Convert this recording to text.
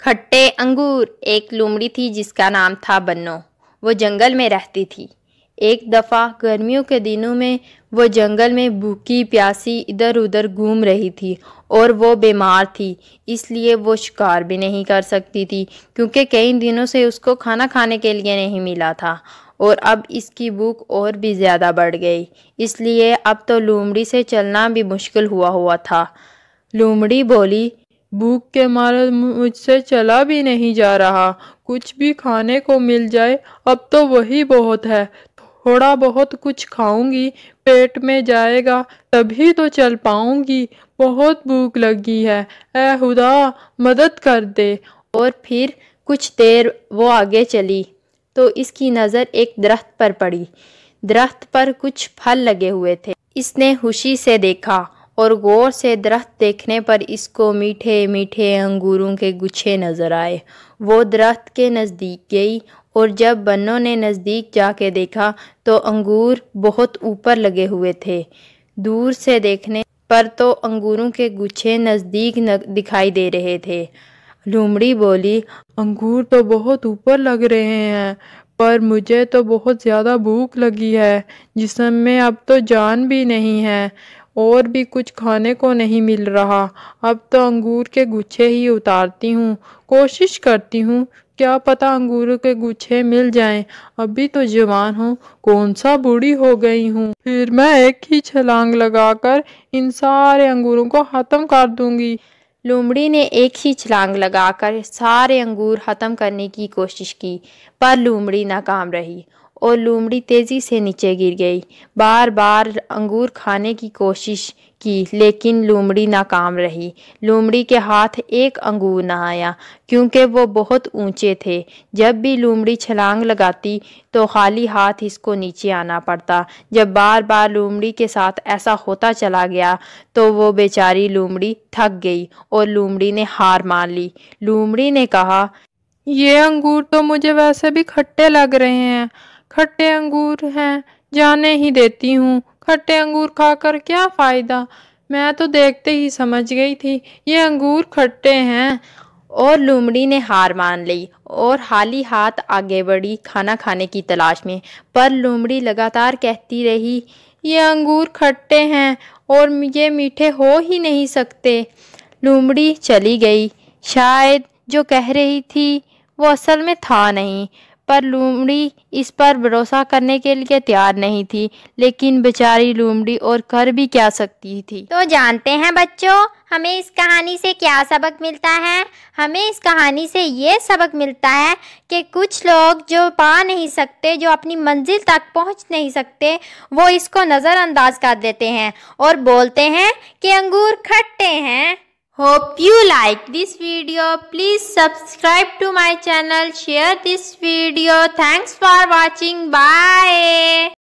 खट्टे अंगूर। एक लोमड़ी थी जिसका नाम था बन्नो। वो जंगल में रहती थी। एक दफ़ा गर्मियों के दिनों में वो जंगल में भूखी प्यासी इधर उधर घूम रही थी और वो बीमार थी, इसलिए वो शिकार भी नहीं कर सकती थी क्योंकि कई दिनों से उसको खाना खाने के लिए नहीं मिला था और अब इसकी भूख और भी ज़्यादा बढ़ गई, इसलिए अब तो लोमड़ी से चलना भी मुश्किल हुआ था। लोमड़ी बोली, भूख के मारे मुझसे चला भी नहीं जा रहा, कुछ भी खाने को मिल जाए अब तो वही बहुत है। थोड़ा बहुत कुछ खाऊंगी, पेट में जाएगा तभी तो चल पाऊंगी, बहुत भूख लगी है, ऐ खुदा मदद कर दे। और फिर कुछ देर वो आगे चली तो इसकी नज़र एक दरख्त पर पड़ी। दरख्त पर कुछ फल लगे हुए थे। इसने खुशी से देखा और गौर से दरख्त देखने पर इसको मीठे मीठे अंगूरों के गुच्छे नज़र आए। वो दरख्त के नज़दीक गई और जब बन्नो ने नज़दीक जाके देखा तो अंगूर बहुत ऊपर लगे हुए थे। दूर से देखने पर तो अंगूरों के गुच्छे नज़दीक दिखाई दे रहे थे। लोमड़ी बोली, अंगूर तो बहुत ऊपर लग रहे हैं पर मुझे तो बहुत ज़्यादा भूख लगी है, जिस्म में अब तो जान भी नहीं है और भी कुछ खाने को नहीं मिल रहा। अब तो अंगूर के गुच्छे ही उतारती हूँ, कोशिश करती हूँ, क्या पता अंगूर के गुच्छे मिल जाएं। अभी तो जवान हूँ, कौन सा बूढ़ी हो गई हूँ, फिर मैं एक ही छलांग लगाकर इन सारे अंगूरों को ख़त्म कर दूंगी। लोमड़ी ने एक ही छलांग लगाकर सारे अंगूर ख़त्म करने की कोशिश की पर लोमड़ी नाकाम रही और लोमड़ी तेज़ी से नीचे गिर गई। बार बार अंगूर खाने की कोशिश की लेकिन लोमड़ी नाकाम रही। लोमड़ी के हाथ एक अंगूर ना आया क्योंकि वो बहुत ऊंचे थे। जब भी लोमड़ी छलांग लगाती तो खाली हाथ इसको नीचे आना पड़ता। जब बार बार लोमड़ी के साथ ऐसा होता चला गया तो वो बेचारी लोमड़ी थक गई और लोमड़ी ने हार मान ली। लोमड़ी ने कहा, ये अंगूर तो मुझे वैसे भी खट्टे लग रहे हैं, खट्टे अंगूर हैं, जाने ही देती हूँ, खट्टे अंगूर खाकर क्या फ़ायदा, मैं तो देखते ही समझ गई थी ये अंगूर खट्टे हैं। और लोमड़ी ने हार मान ली और खाली हाथ आगे बढ़ी खाना खाने की तलाश में, पर लोमड़ी लगातार कहती रही, ये अंगूर खट्टे हैं और ये मीठे हो ही नहीं सकते। लोमड़ी चली गई। शायद जो कह रही थी वो असल में था नहीं, पर लोमड़ी इस पर भरोसा करने के लिए तैयार नहीं थी। लेकिन बेचारी लोमड़ी और कर भी क्या सकती थी। तो जानते हैं बच्चों, हमें इस कहानी से क्या सबक मिलता है? हमें इस कहानी से ये सबक मिलता है कि कुछ लोग जो पा नहीं सकते, जो अपनी मंजिल तक पहुंच नहीं सकते, वो इसको नज़रअंदाज कर देते हैं और बोलते हैं कि अंगूर खट्टे हैं। Hope you like this video. Please subscribe to my channel. Share this video. Thanks for watching. Bye.